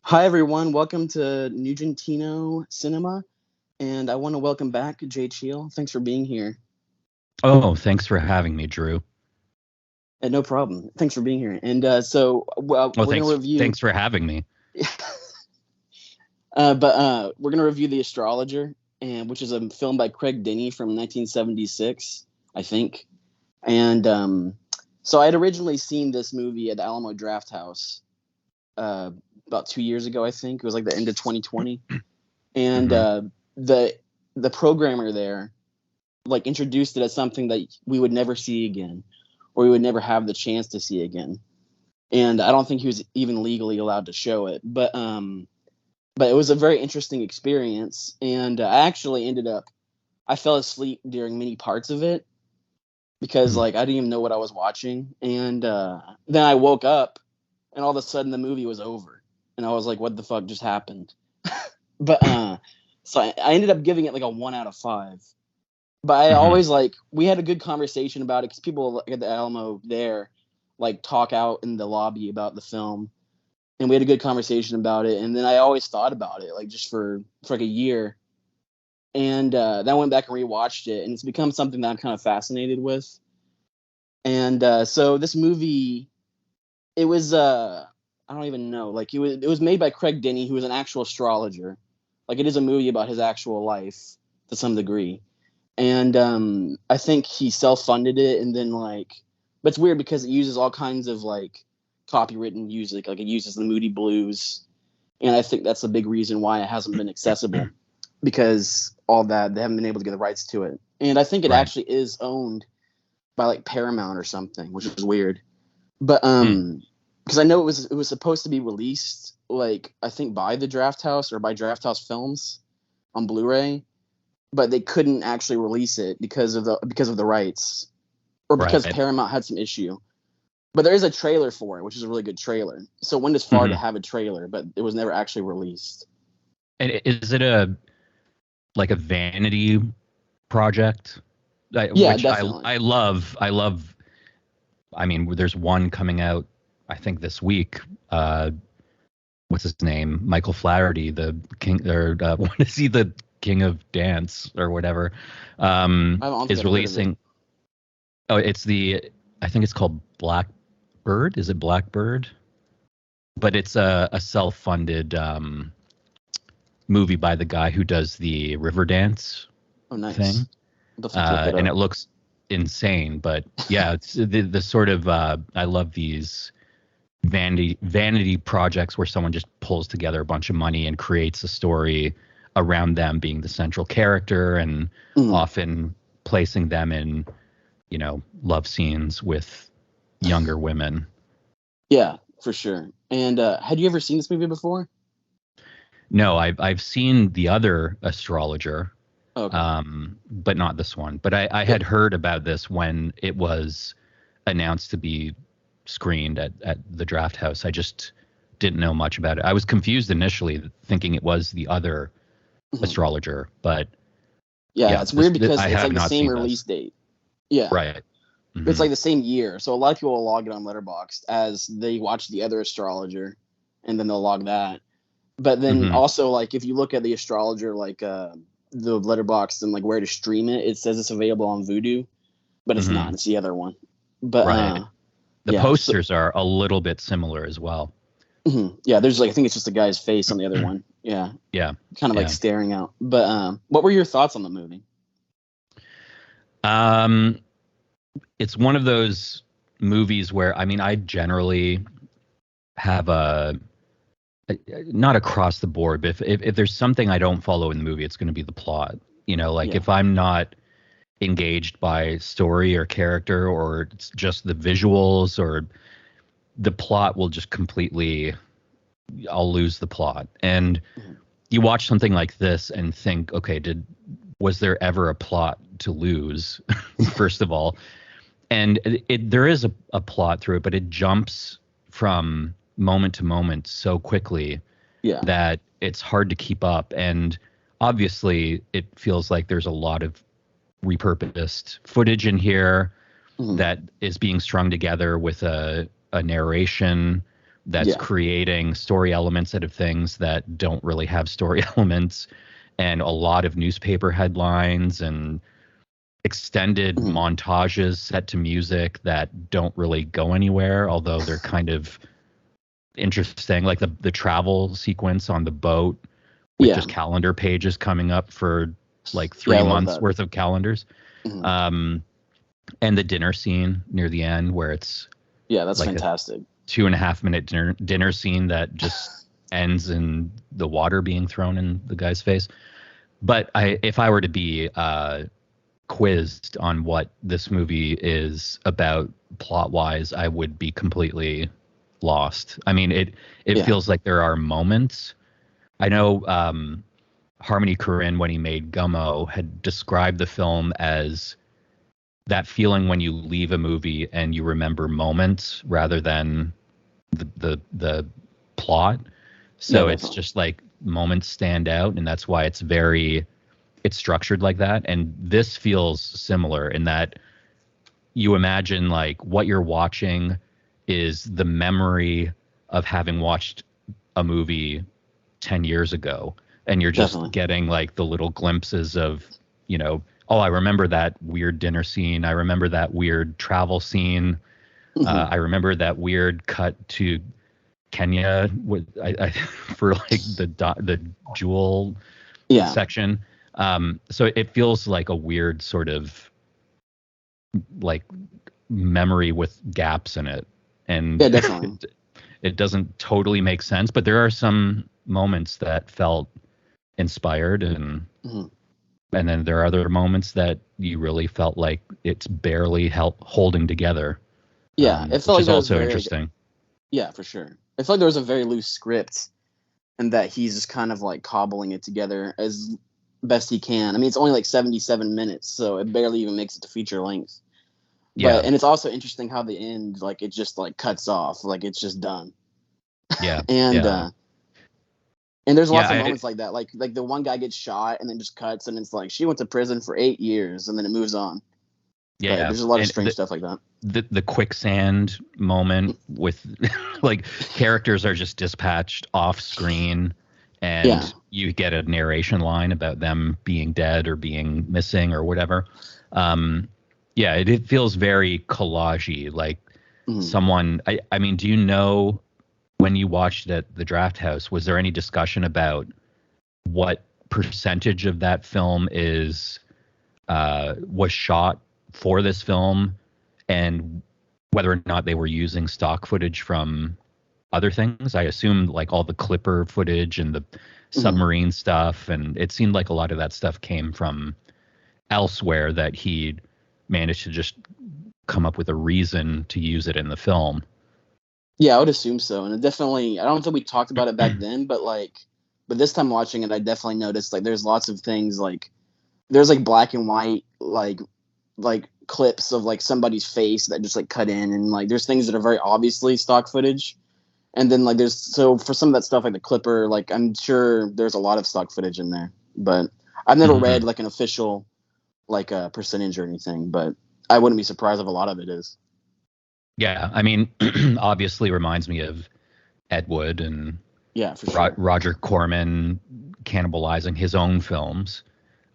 Hi, everyone. Welcome to Nugentino Cinema. And I want to welcome back Jay Cheel. Thanks for being here. Oh, thanks for having me, Drew. And no problem. Thanks for being here. And Oh, we're going to review. thanks for having me. We're going to review The Astrologer, which is a film by Craig Denney from 1976, I think. And so I had originally seen this movie at the Alamo Drafthouse about 2 years ago, I think. It was like the end of 2020. And the programmer there like introduced it as something that we would never see again, or we would never have the chance to see again. And I don't think he was even legally allowed to show it. But it was a very interesting experience. And I actually I fell asleep during many parts of it because like I didn't even know what I was watching. And then I woke up and all of a sudden the movie was over. And I was like, what the fuck just happened? So I ended up giving it like a 1 out of 5. But I always we had a good conversation about it because people at the Alamo there like talk out in the lobby about the film, and we had a good conversation about it. And then I always thought about it like just for like a year, and then I went back and rewatched it, and it's become something that I'm kind of fascinated with. And so this movie, it was I don't even know, like it was made by Craig Denney, who was an actual astrologer. Like it is a movie about his actual life to some degree. And I think he self-funded it, and then but it's weird because it uses all kinds of like copywritten music, like it uses the Moody Blues, and I think that's a big reason why it hasn't been accessible, because all that they haven't been able to get the rights to it, and I think it actually is owned by like Paramount or something, which is weird, but because I know it was supposed to be released like I think by the Drafthouse or by Drafthouse Films on Blu-ray. But they couldn't actually release it because of the rights, or because Paramount had some issue. But there is a trailer for it, which is a really good trailer. So it went as far to have a trailer, but it was never actually released. And is it a vanity project? Yeah, definitely. I love. I mean, there's one coming out, I think this week. What's his name? Michael Flaherty, the king, or what is he? The King of Dance or whatever, is releasing. Oh, I think it's called Blackbird. Is it Blackbird? But it's a self-funded movie by the guy who does the Riverdance thing. And it looks insane. But yeah, it's the sort of I love these vanity projects where someone just pulls together a bunch of money and creates a story around them being the central character, and often placing them in, love scenes with younger women. Yeah, for sure. And had you ever seen this movie before? No, I've seen the other Astrologer, but not this one. But I had heard about this when it was announced to be screened at the Drafthouse. I just didn't know much about it. I was confused initially, thinking it was the other Astrologer, but it's weird because it's like the same release date. Yeah, right. It's like the same year, so a lot of people will log it on Letterboxd as they watch the other Astrologer, and then they'll log that. But then also, like if you look at the Astrologer, like the Letterboxd and like where to stream it, it says it's available on Vudu, but it's not. It's the other one. But the posters are a little bit similar as well. Yeah, there's I think it's just a guy's face on the other one. Yeah. Kind of like staring out. But what were your thoughts on the movie? It's one of those movies where, I mean, I generally have not across the board, but if there's something I don't follow in the movie, it's going to be the plot. If I'm not engaged by story or character, or it's just the visuals, or the plot will just completely, I'll lose the plot. And you watch something like this and think, okay, was there ever a plot to lose? First of all, and there is a plot through it, but it jumps from moment to moment so quickly that it's hard to keep up. And obviously it feels like there's a lot of repurposed footage in here that is being strung together with a narration that's creating story elements out of things that don't really have story elements, and a lot of newspaper headlines and extended montages set to music that don't really go anywhere, although they're kind of interesting, like the travel sequence on the boat with just calendar pages coming up for like 3 months worth of calendars. And the dinner scene near the end where it's that's like fantastic. 2.5 minute dinner scene that just ends in the water being thrown in the guy's face. But if I were to be quizzed on what this movie is about plot wise, I would be completely lost. I mean, it feels like there are moments. I know Harmony Korine, when he made Gummo, had described the film as that feeling when you leave a movie and you remember moments rather than the plot. So it's just like moments stand out, and that's why it's structured like that. And this feels similar in that you imagine like what you're watching is the memory of having watched a movie 10 years ago, and you're just getting like the little glimpses of, oh, I remember that weird dinner scene. I remember that weird travel scene. I remember that weird cut to Kenya with for like the jewel section. So it feels like a weird sort of like memory with gaps in it, and it doesn't totally make sense. But there are some moments that felt inspired, and then there are other moments that you really felt like it's barely holding together. It felt which is also interesting. Yeah, for sure. I feel like there was a very loose script, and that he's just kind of like cobbling it together as best he can. I mean, it's only like 77 minutes, so it barely even makes it to feature length. But and it's also interesting how the end, like, it just like cuts off, like it's just done. And there's lots of moments like that, like the one guy gets shot and then just cuts, and it's like she went to prison for 8 years, and then it moves on. But there's a lot of strange stuff like that. The quicksand moment with like characters are just dispatched off screen, and you get a narration line about them being dead or being missing or whatever. It feels very collage-y, like someone. I mean, do you know, when you watched it at the Draft House, was there any discussion about what percentage of that film was shot for this film, and whether or not they were using stock footage from other things? I assumed like all the Clipper footage and the submarine stuff, and it seemed like a lot of that stuff came from elsewhere, that he managed to just come up with a reason to use it in the film. Yeah, I would assume so. And it definitely, I don't think we talked about it back then, but this time watching it, I definitely noticed like there's lots of things, like there's like black and white like clips of like somebody's face that just like cut in, and like there's things that are very obviously stock footage. And then like so for some of that stuff, like the Clipper, like I'm sure there's a lot of stock footage in there, but I've never read like an official like a percentage or anything, but I wouldn't be surprised if a lot of it is. Yeah, I mean, obviously reminds me of Ed Wood and for sure. Roger Corman cannibalizing his own films.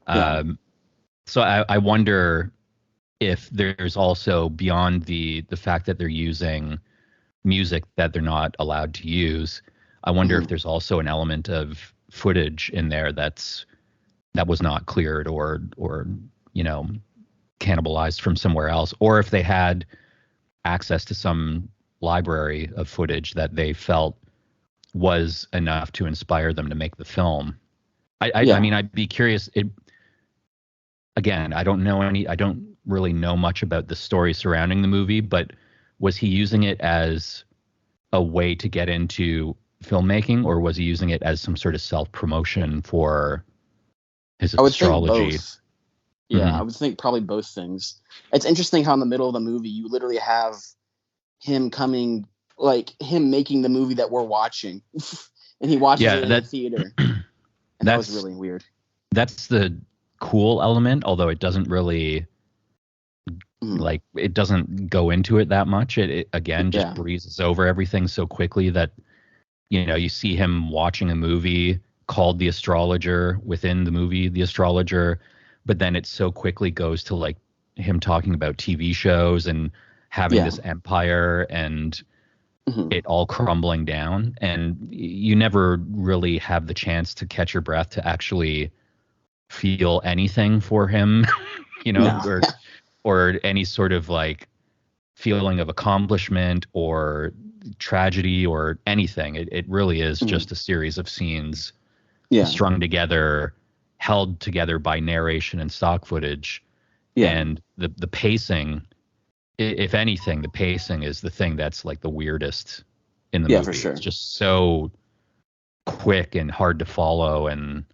So I wonder if there's also, beyond the fact that they're using music that they're not allowed to use, I wonder if there's also an element of footage in there that was not cleared or cannibalized from somewhere else, or if they had access to some library of footage that they felt was enough to inspire them to make the film. I mean, I'd be curious. Again, I don't really know much about the story surrounding the movie, but was he using it as a way to get into filmmaking, or was he using it as some sort of self-promotion for his astrology? Think both. Yeah, I would think probably both things. It's interesting how in the middle of the movie you literally have him making the movie that we're watching, and he watches it in the theater, and that was really weird. That's the cool element, although it doesn't really Like, it doesn't go into it that much. It again just breezes over everything so quickly that, you know, you see him watching a movie called The Astrologer within the movie The Astrologer, but then it so quickly goes to like him talking about TV shows and having this empire and it all crumbling down. And you never really have the chance to catch your breath to actually feel anything for him, you know, or any sort of like feeling of accomplishment or tragedy or anything. It really is just a series of scenes strung together, held together by narration and stock footage. And the pacing, if anything, the pacing is the thing that's like the weirdest in the movie. For sure. It's just so quick and hard to follow. And,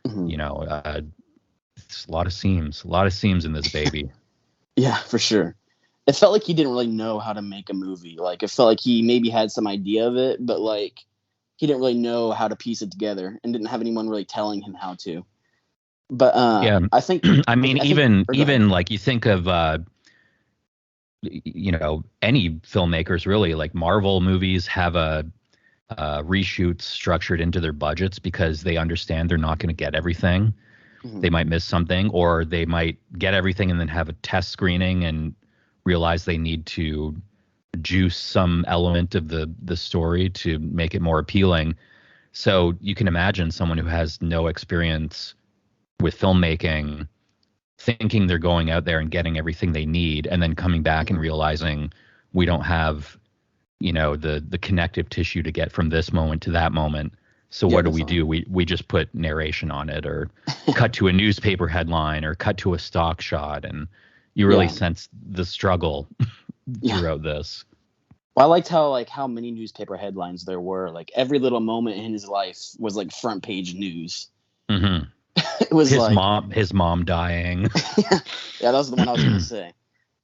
you know, it's a lot of seams in this baby. Yeah, for sure. It felt like he didn't really know how to make a movie. Like, it felt like he maybe had some idea of it, but like he didn't really know how to piece it together and didn't have anyone really telling him how to. But I think I mean, even like you think of you know, any filmmakers really, like Marvel movies have a reshoots structured into their budgets because they understand they're not going to get everything. They might miss something, or they might get everything and then have a test screening and realize they need to juice some element of the story to make it more appealing. So you can imagine someone who has no experience with filmmaking thinking they're going out there and getting everything they need, and then coming back and realizing we don't have, you know, the connective tissue to get from this moment to that moment. So what do? We just put narration on it, or cut to a newspaper headline, or cut to a stock shot, and you really sense the struggle throughout this. Well, I liked how many newspaper headlines there were. Like every little moment in his life was like front page news. It was his mom dying. Yeah, that was the one I was gonna say.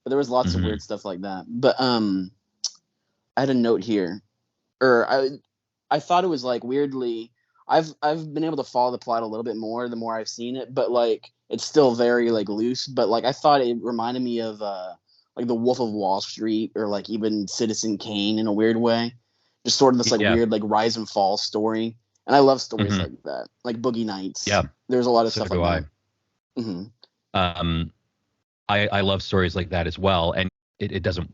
But there was lots of weird stuff like that. But I had a note here, or I thought it was like weirdly. I've been able to follow the plot a little bit more the more I've seen it, but like it's still very like loose. But like I thought it reminded me of like The Wolf of Wall Street, or like even Citizen Kane in a weird way. Just sort of this like weird like rise and fall story. And I love stories like that, like Boogie Nights. Yeah, there's a lot of stuff like that. I love stories like that as well, and it doesn't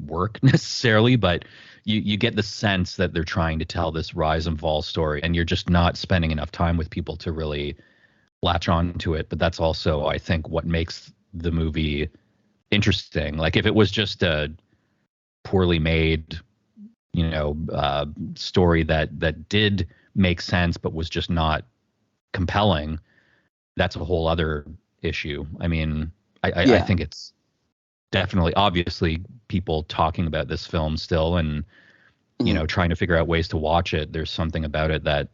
work necessarily, but you get the sense that they're trying to tell this rise and fall story, and you're just not spending enough time with people to really latch on to it. But that's also, I think, what makes the movie interesting. Like if it was just a poorly made, you know, story that did make sense but was just not compelling, that's a whole other issue. I mean, I think it's definitely, obviously, people talking about this film still, and you know, trying to figure out ways to watch it. There's something about it that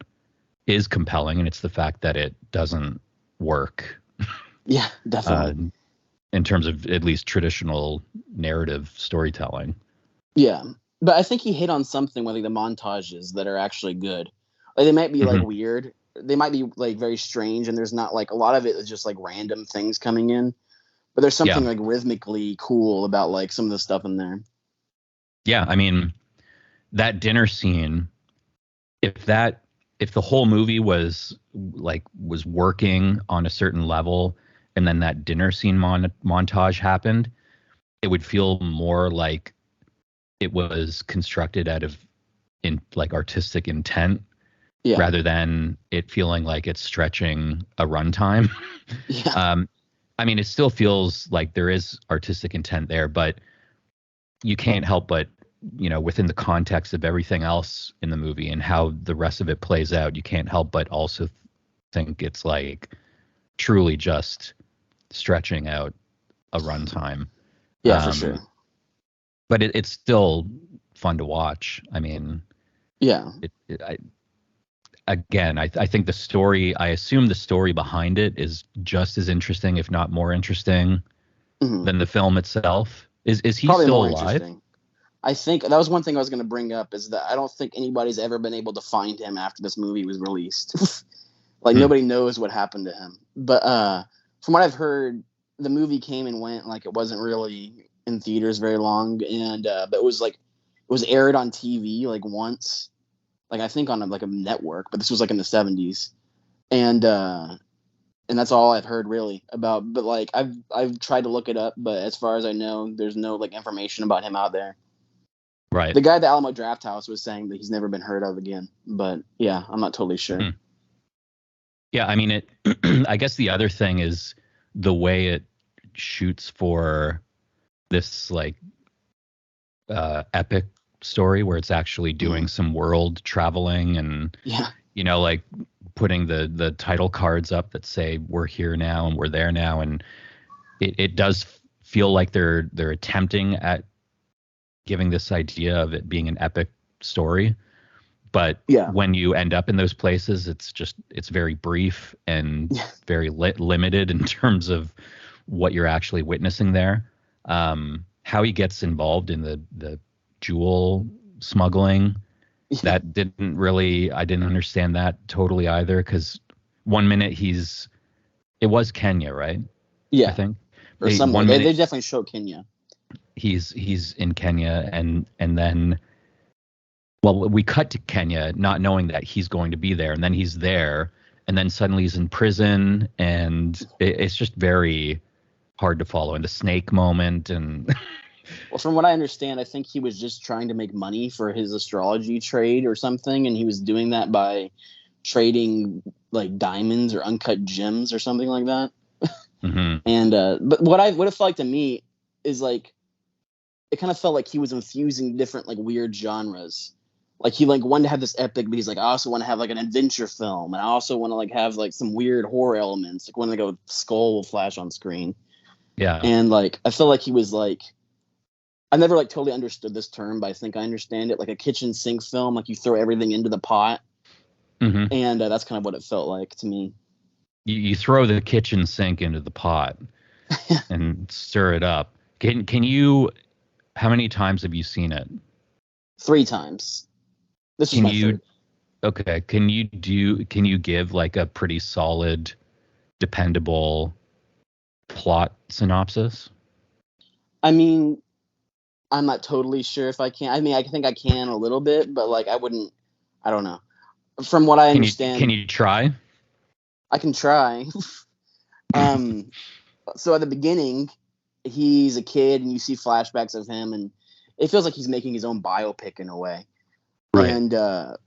is compelling, and it's the fact that it doesn't work. Yeah, definitely. In terms of at least traditional narrative storytelling. Yeah, but I think he hit on something with like the montages that are actually good. Like they might be like weird, they might be like very strange, and there's not like a lot of it is just like random things coming in, but there's something like rhythmically cool about like some of the stuff in there. Yeah, I mean, that dinner scene, if the whole movie was working on a certain level, and then that dinner scene montage happened, it would feel more like it was constructed out of artistic intent. Yeah. Rather than it feeling like it's stretching a runtime. Yeah. I mean, it still feels like there is artistic intent there, but you can't help but, you know, within the context of everything else in the movie and how the rest of it plays out, you can't help but also think it's like truly just stretching out a runtime. Yeah, for sure. But it's still fun to watch. I mean, yeah. I think the story, I assume the story behind it is just as interesting, if not more interesting, than the film itself. Is he probably still alive? I think that was one thing I was going to bring up, is that I don't think anybody's ever been able to find him after this movie was released. Like nobody knows what happened to him. But from what I've heard, the movie came and went. Like it wasn't really in theaters very long, and but it was aired on TV like once, like I think on like a network, but this was like in the 70s, and that's all I've heard really about. But like I've tried to look it up, but as far as I know, there's no like information about him out there. Right. The guy at the Alamo Draft House was saying that he's never been heard of again, but yeah, I'm not totally sure. Yeah, I mean it. I guess the other thing is the way it shoots for this like epic story where it's actually doing some world traveling and like putting the title cards up that say we're here now and we're there now, and it does feel like they're attempting at giving this idea of it being an epic story, but when you end up in those places, it's very brief and very limited in terms of what you're actually witnessing there. How he gets involved in the jewel smuggling, I didn't understand that totally either, because one minute it was Kenya, right? Yeah, I think or somewhere. They definitely show Kenya. He's in Kenya, and then, well, we cut to Kenya not knowing that he's going to be there, and then he's there, and then suddenly he's in prison, and it's just very hard to follow. And the snake moment, and well, from what I understand, I think he was just trying to make money for his astrology trade or something, and he was doing that by trading like diamonds or uncut gems or something like that. And but what it felt like to me is like it kind of felt like he was infusing different like weird genres. Like he like wanted to have this epic, but he's like, I also want to have like an adventure film, and I also want to like have like some weird horror elements, like when they go skull will flash on screen. Yeah. And like I felt like he was like, I never like totally understood this term, but I think I understand it. Like a kitchen sink film, like you throw everything into the pot, and that's kind of what it felt like to me. You throw the kitchen sink into the pot and stir it up. Can you? How many times have you seen it? 3 times. This is my third. Okay. Can you give like a pretty solid, dependable plot synopsis? I mean, I'm not totally sure if I can. I mean, I think I can a little bit, but like I don't know. From what I understand. Can you try? I can try. So at the beginning, he's a kid and you see flashbacks of him, and it feels like he's making his own biopic in a way. Right. And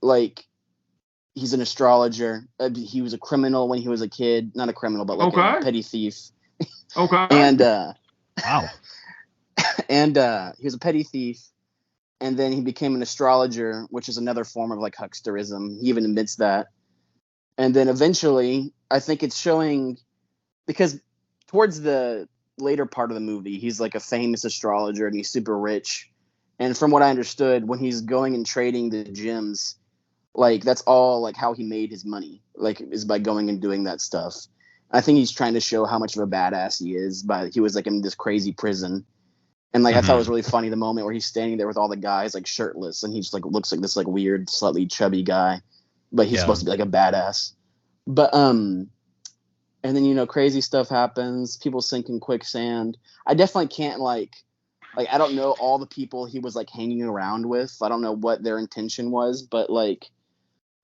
like he's an astrologer. He was a criminal when he was a kid. Not a criminal, but like a petty thief. Okay. And wow. And he was a petty thief, and then he became an astrologer, which is another form of like hucksterism. He even admits that. And then eventually, I think it's showing, because towards the later part of the movie, he's like a famous astrologer and he's super rich. And from what I understood, when he's going and trading the gems, like that's all like how he made his money, like is by going and doing that stuff. I think he's trying to show how much of a badass he is he was like in this crazy prison. And like I thought it was really funny the moment where he's standing there with all the guys like shirtless, and he just like looks like this like weird, slightly chubby guy, but he's supposed to be like a badass. But and then crazy stuff happens. People sink in quicksand. I definitely can't like I don't know all the people he was like hanging around with. I don't know what their intention was, but like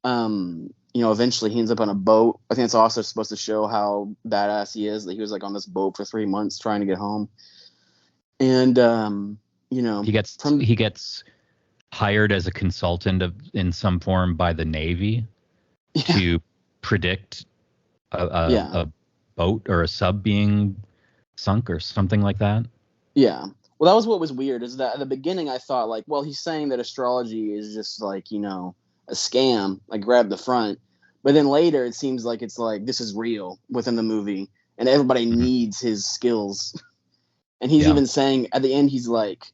eventually he ends up on a boat. I think it's also supposed to show how badass he is, that he was like on this boat for 3 months trying to get home. And he gets hired as a consultant in some form by the Navy to predict a boat or a sub being sunk or something like that. Yeah. Well, that was what was weird, is that at the beginning I thought like, well, he's saying that astrology is just like, a scam, like grab the front. But then later it seems like it's like this is real within the movie and everybody needs his skills. And he's even saying at the end, he's like,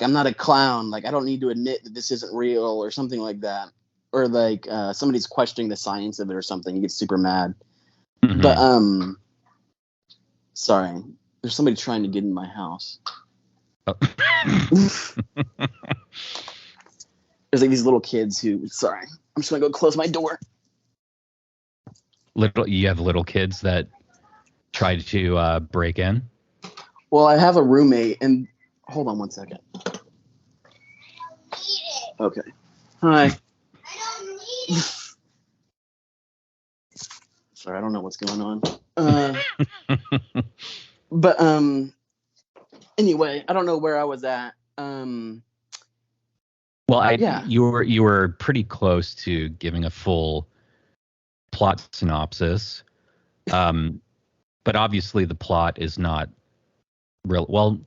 I'm not a clown. Like, I don't need to admit that this isn't real or something like that. Or like somebody's questioning the science of it or something. He gets super mad. But sorry, there's somebody trying to get in my house. Oh. There's like these little kids who, sorry, I'm just gonna go close my door. You have little kids that try to break in? Well, I have a roommate, and Hold on one second. Okay. Hi. Sorry, I don't know what's going on. But anyway, I don't know where I was at. Well, yeah. you were pretty close to giving a full plot synopsis. But obviously the plot is not real. Well,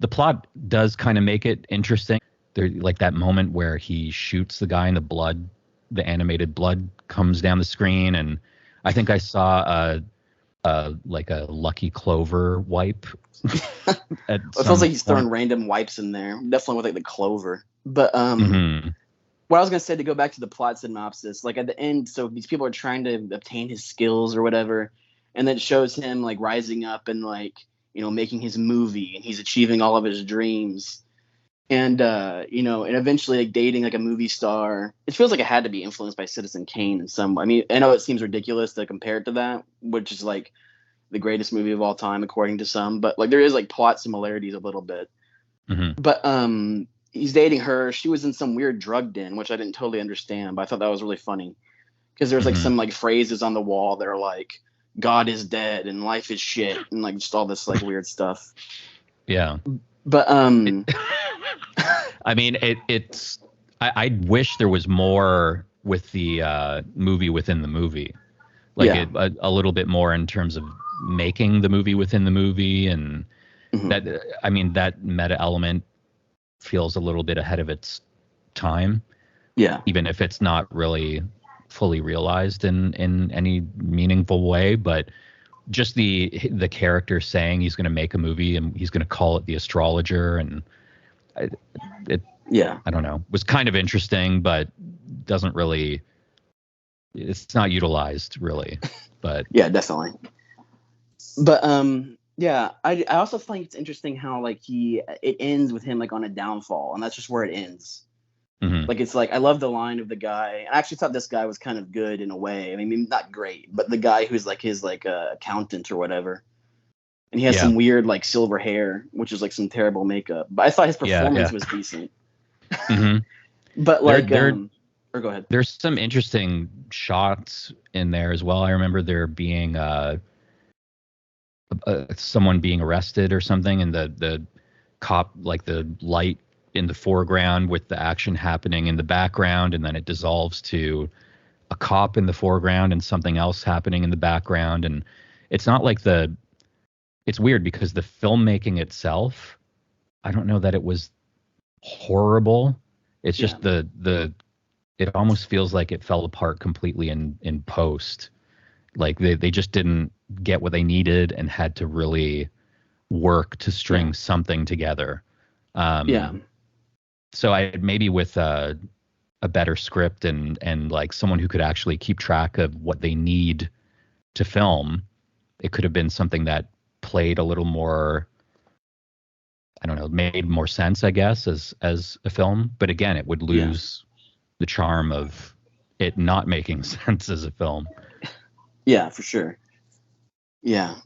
the plot does kind of make it interesting. There, like that moment where he shoots the guy and the animated blood comes down the screen, and I think I saw like a Lucky Clover wipe. It feels like he's throwing random wipes in there. Definitely with like the clover. But what I was gonna say, to go back to the plot synopsis, like at the end, so these people are trying to obtain his skills or whatever, and then it shows him like rising up and like, you know, making his movie, and he's achieving all of his dreams, and you know, and eventually like dating like a movie star. It feels like it had to be influenced by Citizen Kane in some way. I mean, I know it seems ridiculous to compare it to that, which is like the greatest movie of all time according to some, but like there is like plot similarities a little bit. But he's dating her. She was in some weird drug den, which I didn't totally understand, but I thought that was really funny because there's like some like phrases on the wall that are like God is dead and life is shit and like just all this like weird stuff. Yeah. But I mean, it's I wish there was more with the movie within the movie, like a little bit more in terms of making the movie within the movie, and that, I mean, that meta element feels a little bit ahead of its time. Yeah. Even if it's not really fully realized in any meaningful way, but just the character saying he's going to make a movie and he's going to call it The Astrologer, and I don't know, was kind of interesting, but doesn't really, it's not utilized really. But yeah, definitely. But yeah, I also think it's interesting how like it ends with him like on a downfall, and that's just where it ends. Like it's like, I love the line of the guy. I actually thought this guy was kind of good in a way. I mean, not great, but the guy who's like his like accountant or whatever, and he has some weird like silver hair, which is like some terrible makeup. But I thought his performance was decent. But like, or go ahead. There's some interesting shots in there as well. I remember there being someone being arrested or something, and the cop, like the light in the foreground with the action happening in the background, and then it dissolves to a cop in the foreground and something else happening in the background. And it's not like it's weird because the filmmaking itself, I don't know that it was horrible. It's just it almost feels like it fell apart completely in post. Like they just didn't get what they needed and had to really work to string something together. So I maybe with a better script and like someone who could actually keep track of what they need to film, it could have been something that played a little more, I don't know, made more sense, I guess, as a film. But again, it would lose the charm of it not making sense as a film. Yeah, for sure. Yeah.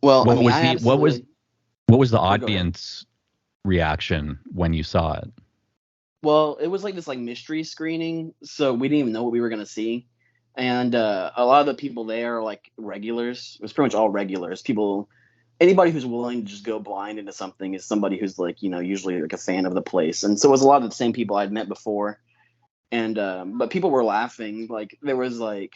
Well, what was the audience reaction when you saw it? Well, it was like this like mystery screening, so we didn't even know what we were gonna see. And a lot of the people there are like regulars. It was pretty much all regulars. Anybody who's willing to just go blind into something is somebody who's like, you know, usually like a fan of the place. And so it was a lot of the same people I'd met before. And but people were laughing. Like there was like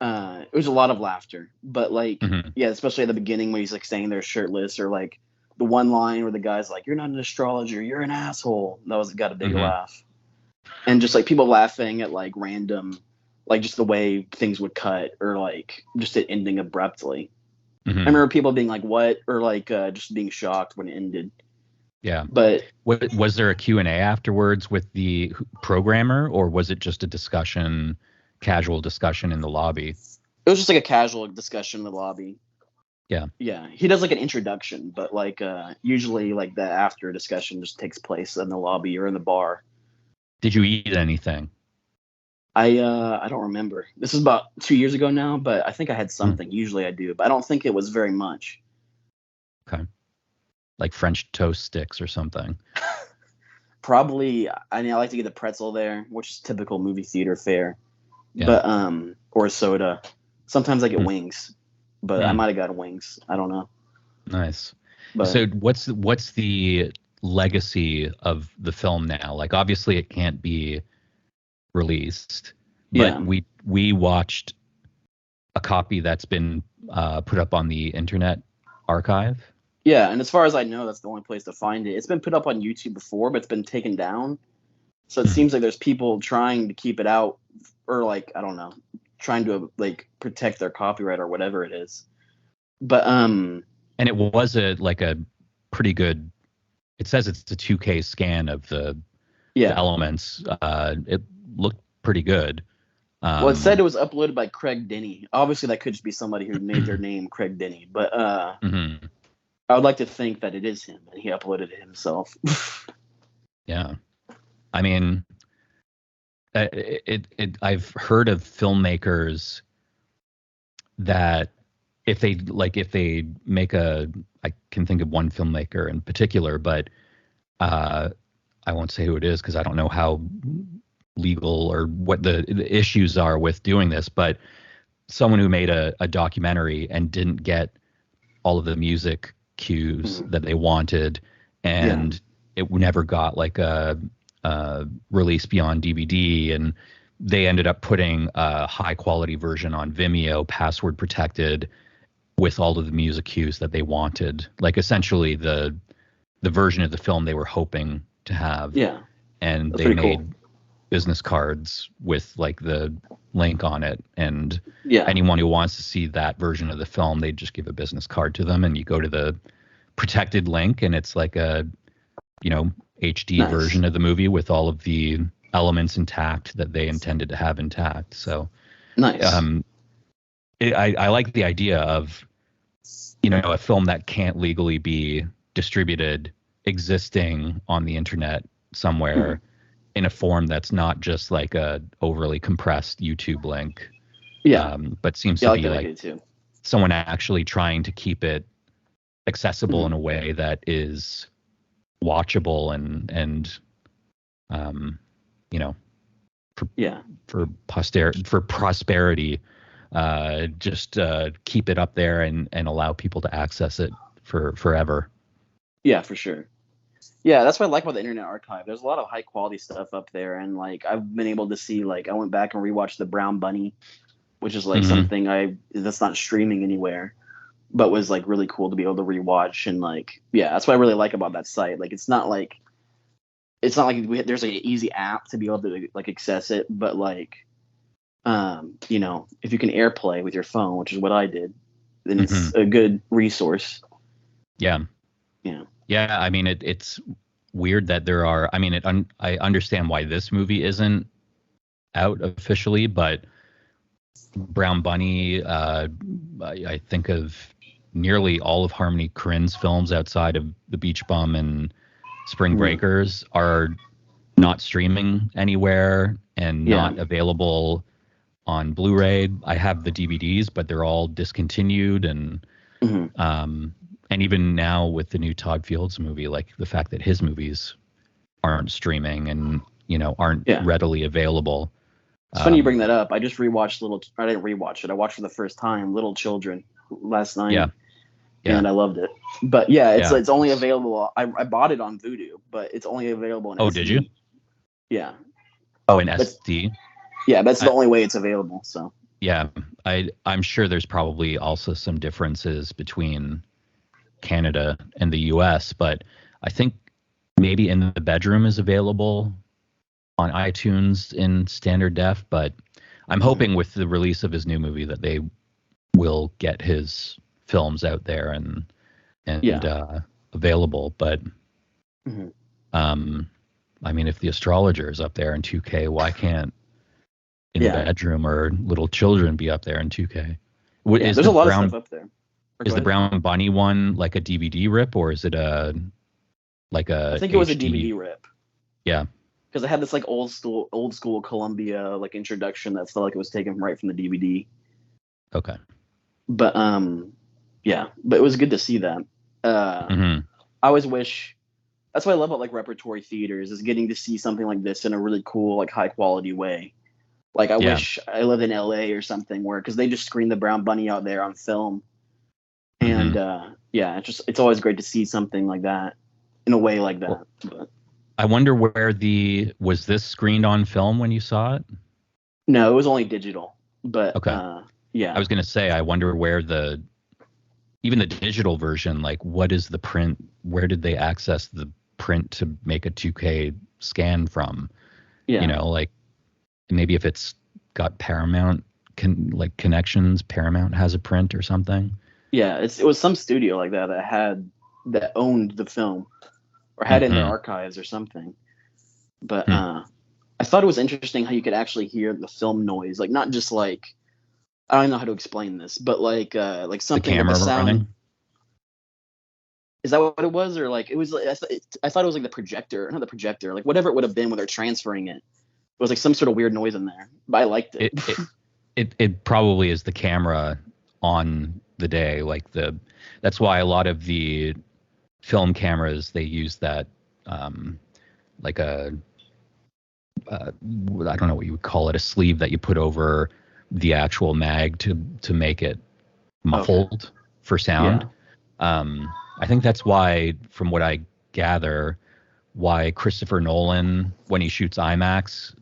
it was a lot of laughter. But like especially at the beginning when he's like standing there shirtless, or like the one line where the guy's like, "You're not an astrologer, you're an asshole." That got a big laugh. And just like people laughing at like random, like just the way things would cut, or like just it ending abruptly. I remember people being like, "What?" or like just being shocked when it ended. Yeah. But was there a Q&A afterwards with the programmer, or was it just a casual discussion in the lobby? It was just like a casual discussion in the lobby. Yeah. Yeah. He does like an introduction, but like usually like the after discussion just takes place in the lobby or in the bar. Did you eat anything? I don't remember. This is about 2 years ago now, but I think I had something. Usually I do, but I don't think it was very much. Okay. like French toast sticks or something. Probably, I mean, I like to get the pretzel there, which is typical movie theater fare. Yeah. But or soda. Sometimes I get Mm. wings, but I Mm. might have got wings. I don't know. Nice. But So what's the legacy of the film now? Like obviously it can't be released, but yeah, we watched a copy that's been put up on the Internet Archive. yeah. And as far as I know, that's the only place to find it. It's been put up on YouTube before, but it's been taken down. So it Hmm. seems like there's people trying to keep it out, or like I don't know, trying to like protect their copyright or whatever it is. But And it was a pretty good. It says it's a 2K scan of the yeah. elements. It looked pretty good. Well, it said it was uploaded by Craig Denney. Obviously, that could just be somebody who made their name Craig Denney. But Mhm. I would like to think that it is him and he uploaded it himself. Yeah, I mean, I've heard of filmmakers that if they make I can think of one filmmaker in particular, but I won't say who it is because I don't know how legal or what the issues are with doing this, but someone who made a documentary and didn't get all of the music cues that they wanted, and it never got like a release beyond DVD, and they ended up putting a high quality version on Vimeo, password protected, with all of the music cues that they wanted, like essentially the version of the film they were hoping to have. Yeah, And that's they pretty made cool. business cards with like the link on it, and Yeah, anyone who wants to see that version of the film, they just give a business card to them, and you go to the protected link, and it's like a HD nice. version of the movie with all of the elements intact that they intended to have intact. So Nice. I like the idea of a film that can't legally be distributed existing on the internet somewhere in a form that's not just like a overly compressed YouTube link. Yeah, But seems yeah, to I like be that like idea too. someone actually trying to keep it accessible in a way that is watchable and you know for Yeah, for prosperity, just keep it up there and allow people to access it for forever. yeah, for sure. Yeah, that's what I like about the Internet Archive. There's a lot of high quality stuff up there, and like I've been able to see, like I went back and rewatched The Brown Bunny, which is like Mhm. something that's not streaming anywhere, but was like really cool to be able to rewatch. And like, yeah, that's what I really like about that site. Like it's not like there's like an easy app to be able to like access it, but like if you can AirPlay with your phone, which is what I did, then it's Mhm. a good resource. Yeah. Yeah. Yeah, I mean it's weird that there are. I mean, I understand why this movie isn't out officially, but Brown Bunny, I think of nearly all of Harmony Korine's films outside of The Beach Bum and Spring Mhm. Breakers are not streaming anywhere and Yeah. not available on Blu-ray. I have the DVDs, but they're all discontinued, Mhm. and even now with the new Todd Fields movie, like the fact that his movies aren't streaming and aren't Yeah. readily available. It's funny you bring that up. I just rewatched I didn't rewatch it. I watched for the first time Little Children last Yeah, night, yeah, and I loved it. But yeah, it's yeah. it's only available. I bought it on Vudu, but it's only available in Oh, did you? SD. Yeah, Oh, in that's SD. that's the only way it's available. So Yeah, I'm sure there's probably also some differences between Canada and the US, but I think maybe In the Bedroom is available on iTunes in standard def, but I'm hoping with the release of his new movie that they will get his films out there and available. But I mean, if the Astrologer is up there in 2K, why can't In the Bedroom or Little Children be up there in 2K? Yeah, there's a lot of stuff up there. Is the Brown Bunny one like a DVD rip, or is it a I think it was a DVD rip. Yeah. Because I had this like old school Columbia like introduction that felt like it was taken right from the DVD. Okay. But but it was good to see that. I always wish that's what I love about like repertory theaters is getting to see something like this in a really cool, like high quality way. Like I Yeah. wish I lived in LA or something where because they just screen the Brown Bunny out there on film, and Hmm. yeah, it's always great to see something like that in a way like Well, that. But I wonder where was this screened on film when you saw it? no, it was only digital. But Okay. I yeah, was going to say, I wonder where even the digital version, like what is the print? Where did they access the print to make a 2K scan from? You yeah, know, like maybe if it's got Paramount like connections, Paramount has a print or something. yeah. It was some studio like that that owned the film or had it in their Hmm. archives or something. But Hmm. I thought it was interesting how you could actually hear the film noise, like not just like I don't know how to explain this, but like The something like the camera sound. running. Is that what it was, or like it was? Like, I thought it was like the projector, not the projector, like whatever it would have been when they're transferring it. It was like some sort of weird noise in there, but I liked it. It probably is the camera on the day, like that's why a lot of the film cameras they use that like I don't know what you would call it, a sleeve that you put over the actual mag to make it Okay. muffled for sound. Yeah. I think that's why, from what I gather, why Christopher Nolan, when he shoots IMAX,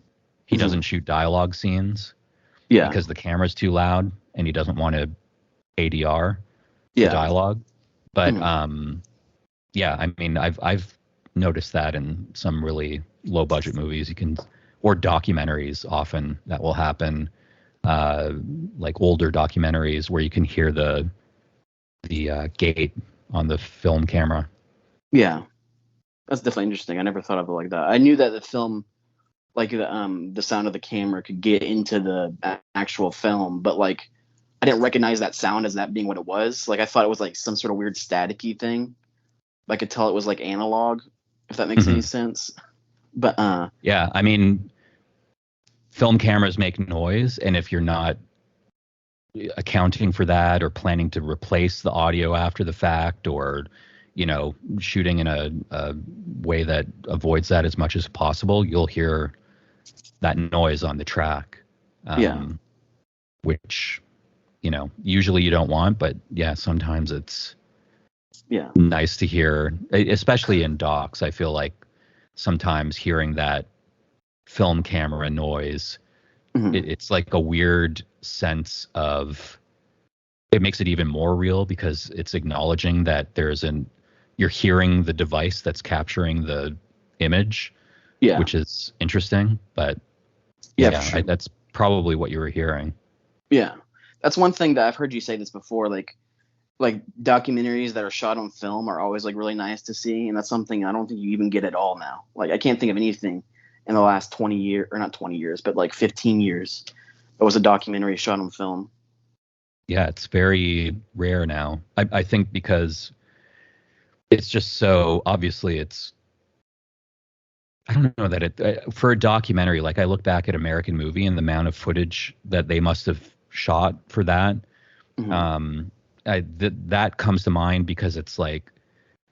he Hmm. doesn't shoot dialogue scenes Yeah. because the camera's too loud and he doesn't want to ADR the Yeah. dialogue. But Hmm. yeah, I mean, I've noticed that in some really low budget movies, or documentaries often that will happen, uh, like older documentaries where you can hear the gate on the film camera. Yeah. That's definitely interesting. I never thought of it like that. I knew that the film, like the sound of the camera, could get into the actual film, but like I didn't recognize that sound as that being what it was. Like I thought it was like some sort of weird staticky thing. I could tell it was like analog, if that makes any Hmm. sense. But Yeah, I mean, film cameras make noise, and if you're not accounting for that or planning to replace the audio after the fact, or shooting in a way that avoids that as much as possible, you'll hear that noise on the track, yeah, which usually you don't want, but yeah, sometimes it's yeah, nice to hear, especially in docs. I feel like sometimes hearing that film camera noise, hmm, it's like a weird sense of, it makes it even more real because it's acknowledging that you're hearing the device that's capturing the image, yeah, which is interesting. But yeah, for yeah, sure. that's probably what you were hearing. Yeah, that's one thing that I've heard you say this before. Like documentaries that are shot on film are always like really nice to see, and that's something I don't think you even get at all now. Like I can't think of anything in the last 20 years, or not 20 years, but like 15 years. That was a documentary shot on film. Yeah, it's very rare now. I think because it's just so obviously I don't know that for a documentary, like I look back at American Movie and the amount of footage that they must have shot for that. Hmm. Um, that comes to mind because it's like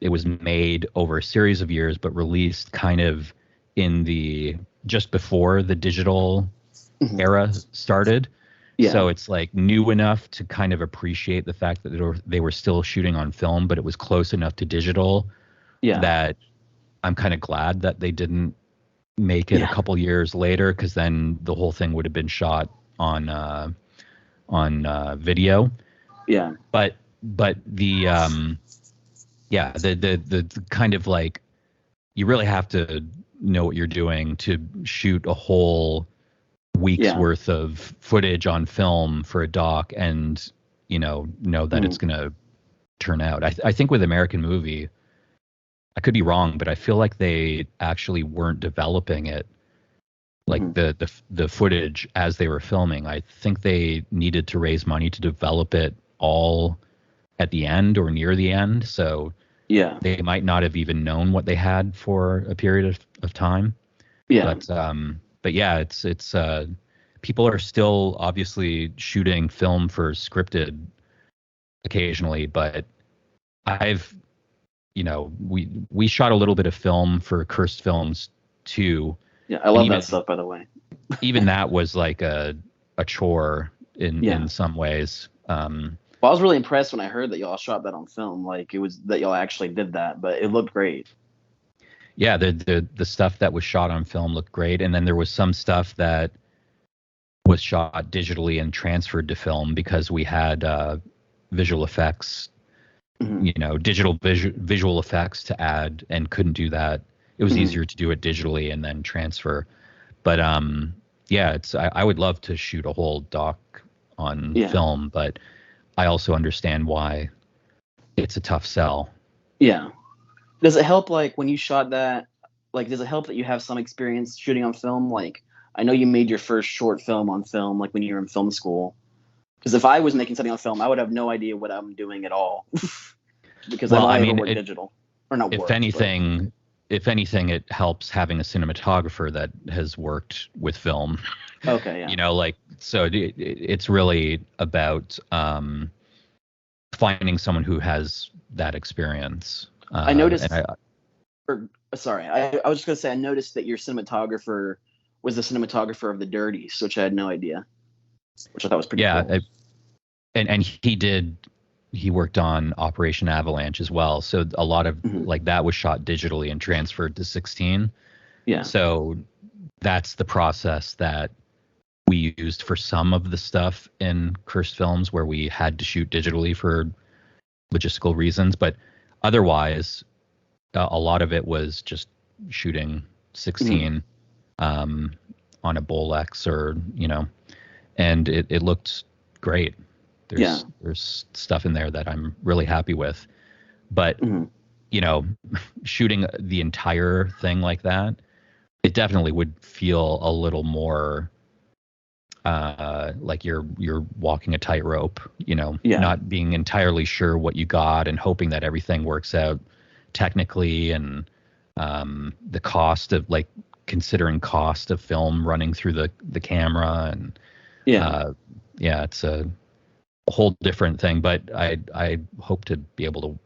it was made over a series of years, but released kind of in the just before the digital Hmm. era started. Yeah, So it's like new enough to kind of appreciate the fact that they were still shooting on film, but it was close enough to digital yeah, that I'm kind of glad that they didn't make it a yeah, couple years later, because then the whole thing would have been shot on video. yeah, But the yeah, the kind of like, you really have to know what you're doing to shoot a whole week's yeah. worth of footage on film for a doc, and know that it's Hmm. going to turn out. I think with American Movie, I could be wrong, but I feel like they actually weren't developing it, like Hmm. the footage as they were filming. I think they needed to raise money to develop it all at the end or near the end. So Yeah, they might not have even known what they had for a period of time. yeah, But yeah, it's people are still obviously shooting film for scripted occasionally, but I've we shot a little bit of film for Cursed Films too. Yeah, I love that stuff, by the way. Even that was like a chore in some ways. Well, I was really impressed when I heard that y'all shot that on film. Like, it was that y'all actually did that, but it looked great. Yeah, the stuff that was shot on film looked great, and then there was some stuff that was shot digitally and transferred to film because we had visual effects, digital visual effects to add, and couldn't do that. It was easier to do it digitally and then transfer. But yeah, I would love to shoot a whole doc on film, but I also understand why it's a tough sell. Yeah. Does it help, like, when you shot that, like, does it help that you have some experience shooting on film? Like, I know you made your first short film on film, like, when you were in film school. Because if I was making something on film, I would have no idea what I'm doing at all. Because I've only ever worked digital. Or not if anything, it helps having a cinematographer that has worked with film. Okay, yeah. Like, so it's really about finding someone who has that experience. I noticed. I was just going to say, I noticed that your cinematographer was the cinematographer of The Dirties, which I had no idea. Which I thought was pretty cool. Yeah, and he worked on Operation Avalanche as well. So a lot of like that was shot digitally and transferred to 16. Yeah. So that's the process that we used for some of the stuff in Cursed Films where we had to shoot digitally for logistical reasons, but otherwise a lot of it was just shooting 16 on a Bolex or and it looked great. There's stuff in there that I'm really happy with, but shooting the entire thing like that, it definitely would feel a little more like you're walking a tightrope, not being entirely sure what you got and hoping that everything works out technically, and the cost of, like, considering cost of film running through the camera, and it's a whole different thing. But I hope to be able to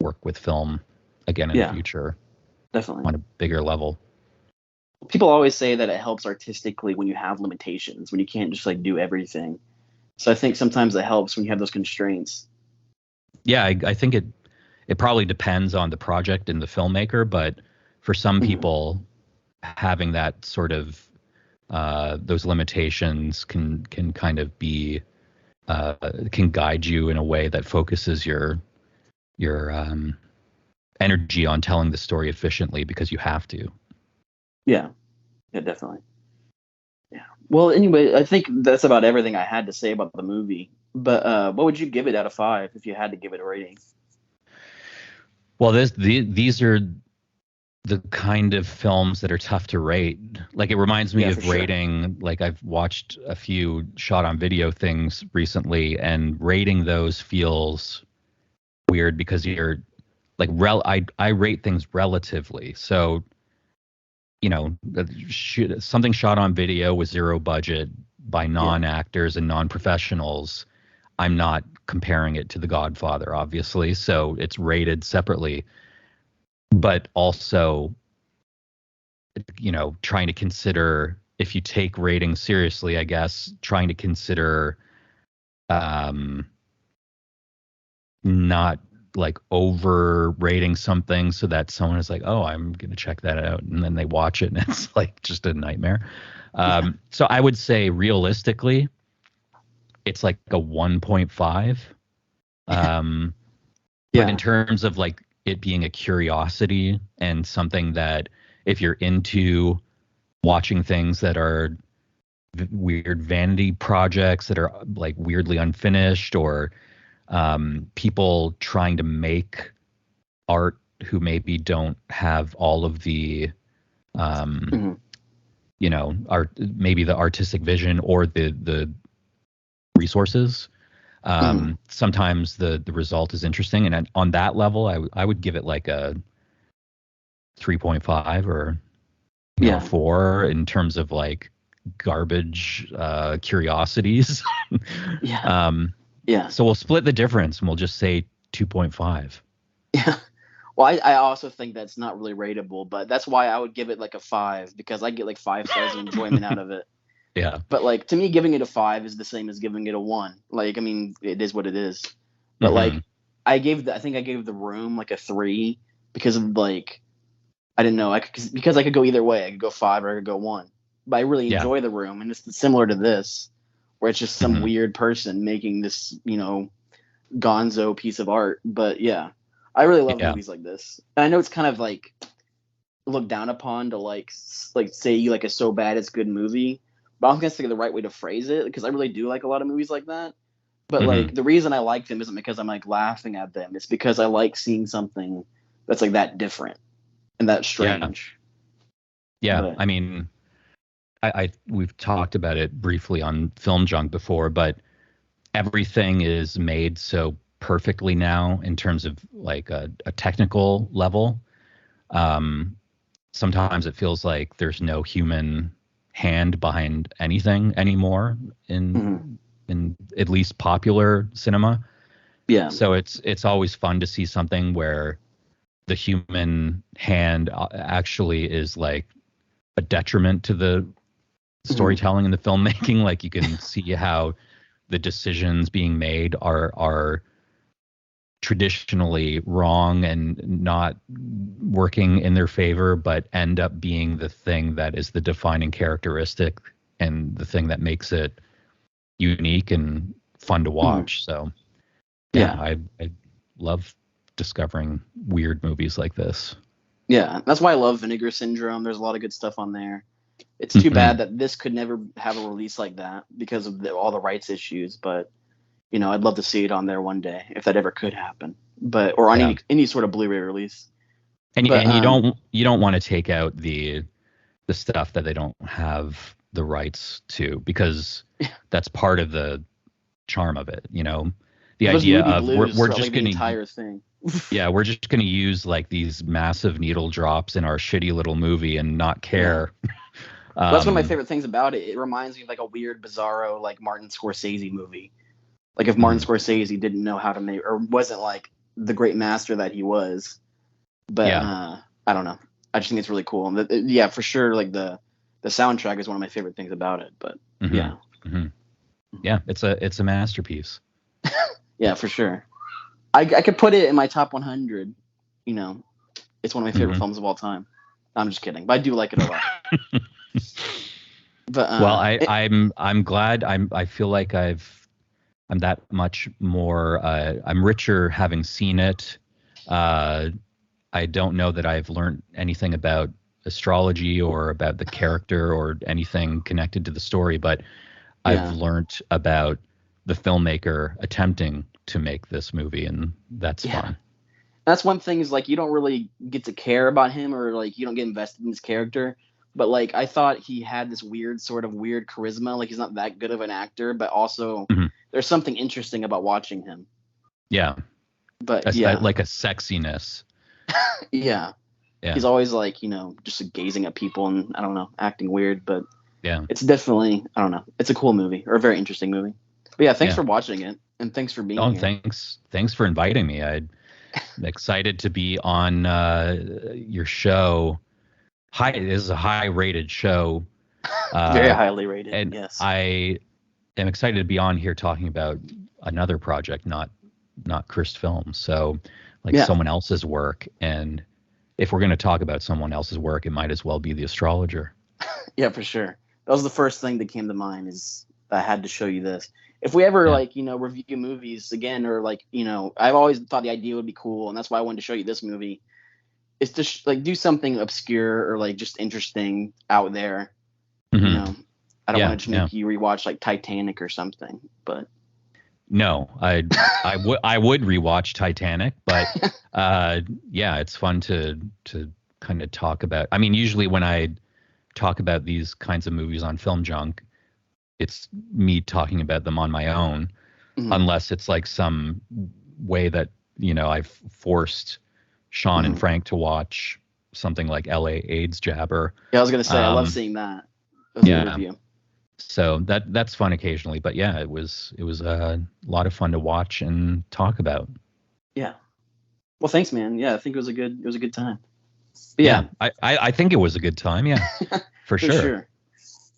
work with film again in the future, definitely on a bigger level. People always say that it helps artistically when you have limitations, when you can't just, like, do everything. So I think sometimes it helps when you have those constraints. Yeah, I think it probably depends on the project and the filmmaker, but for some people, having that sort of those limitations can kind of be can guide you in a way that focuses your energy on telling the story efficiently, because you have to. Yeah, definitely. Yeah. Well, anyway, I think that's about everything I had to say about the movie. But what would you give it out of 5 if you had to give it a rating? Well, these are the kind of films that are tough to rate. Like, it reminds me of rating. Like, I've watched a few shot on video things recently, and rating those feels weird because you're like, I rate things relatively. So, something shot on video with zero budget by non-actors and non-professionals, I'm not comparing it to The Godfather, obviously. So it's rated separately. But also, trying to consider, if you take rating seriously, I guess, trying to consider not, like, overrating something so that someone is like, oh, I'm going to check that out, and then they watch it and it's like just a nightmare. So I would say realistically, it's like a 1.5. But in terms of, like, it being a curiosity and something that, if you're into watching things that are weird vanity projects that are, like, weirdly unfinished, or people trying to make art who maybe don't have all of the maybe the artistic vision or the resources, sometimes the result is interesting. And on that level, I would give it like a 3.5 or 4 in terms of, like, garbage curiosities. Yeah. So we'll split the difference and we'll just say 2.5. Yeah. Well, I also think that's not really rateable, but that's why I would give it like a 5 because I get like 5 stars of enjoyment out of it. Yeah. But like to me, giving it a 5 is the same as giving it a 1. Like I mean, it is what it is. But Hmm. like I think I gave The Room like a 3 because of like I didn't know because I could go either way. I could go 5 or I could go 1. But I really Yeah. enjoy The Room, and it's similar to this, where it's just some Hmm. weird person making this gonzo piece of art. But yeah, I really love Yeah. movies like this. And I know it's kind of like looked down upon to like say like a so bad it's good movie, but I'm gonna think of the right way to phrase it because I really do like a lot of movies like that. But Hmm. like the reason I like them isn't because I'm like laughing at them. It's because I like seeing something that's like that different and that Yeah. strange. Yeah. But I mean, I we've talked about it briefly on Film Junk before, but everything is made so perfectly now in terms of like a technical level. Um, Sometimes it feels like there's no human hand behind anything anymore mhm. in at least popular cinema. Yeah. So it's always fun to see something where the human hand actually is like a detriment to the Mhm. storytelling and the filmmaking. Like you can see how the decisions being made are traditionally wrong and not working in their favor, but end up being the thing that is the defining characteristic and the thing that makes it unique and fun to Mhm. watch. So yeah, Yeah. I love discovering weird movies like this. Yeah. That's why I love Vinegar Syndrome. There's a lot of good stuff on there. It's too bad Hmm. that this could never have a release like that because of all the rights issues. But I'd love to see it on there one day if that ever could happen. But or on Yeah. any sort of Blu-ray release. But And you don't want to take out the stuff that they don't have the rights to because that's part of the charm of it, you know. The well, there's idea movie of we're blues we're throughout like just the gonna entire thing. we're just gonna use like these massive needle drops in our shitty little movie and not Yeah. care. Well, that's one of my Um, favorite things about it. It reminds me of like a weird, bizarro, like Martin Scorsese movie. Like if Martin mhm. Scorsese didn't know how to make or wasn't like the great master that he was. But Yeah. I don't know. I just think it's really cool. And yeah, for sure. Like the soundtrack is one of my favorite things about it. But Hmm. yeah, Hmm. Yeah, it's a masterpiece. yeah, for sure. I could put it in my top 100. You know, it's one of my favorite Hmm. films of all time. I'm just kidding, but I do like it a lot. But Well, I'm glad I feel like I'm that much more I'm richer having seen it. Uh, I don't know that I've learned anything about astrology or about the character or anything connected to the story, but I've yeah, learned about the filmmaker attempting to make this movie, and that's yeah. fun. That's one thing is like you don't really get to care about him or like you don't get invested in his character. But like I thought he had this weird charisma. Like he's not that good of an actor, but also Mhm. there's something interesting about watching him. Yeah, But yeah, like a sexiness. yeah. Yeah, He's always like, just like, gazing at people and I don't know, acting weird, but yeah, it's definitely I don't know. It's a cool movie or a very interesting movie. But yeah, thanks yeah. for watching it and thanks for being Oh, here. thanks for inviting me. I'm excited to be on your show. This is a high rated show, Very uh, highly rated. and Yes. I am excited to be on here talking about another project, not Chris Films. So like Yeah. someone else's work. And if we're going to talk about someone else's work, it might as well be the astrologer. Yeah, for sure. That was the first thing that came to mind is I had to show you this. If we ever Yeah. like, review movies again or like, I've always thought the idea would be cool and that's why I wanted to show you this movie. Is to like do something obscure or like just interesting out there, you Hmm. know. I don't want Yeah. to just Yeah. make you rewatch like Titanic or something, but No, I would rewatch Titanic, but yeah, it's fun to kind of talk about. I mean, usually when I talk about these kinds of movies on Film Junk, it's me talking about them on my own, mhm, unless it's like some way that I've forced Sean and mhm. Frank to watch something like L.A. AIDS Jabber. Yeah, I was gonna say I love Um, seeing that. It was a good yeah, review. so that's fun occasionally, but yeah, it was a lot of fun to watch and talk about. Yeah. Well, thanks, man. Yeah, I think it was a good time. But yeah, I think it was a good time. Yeah, for sure.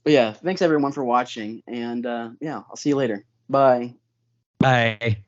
But yeah, thanks everyone for watching, and yeah, I'll see you later. Bye. Bye.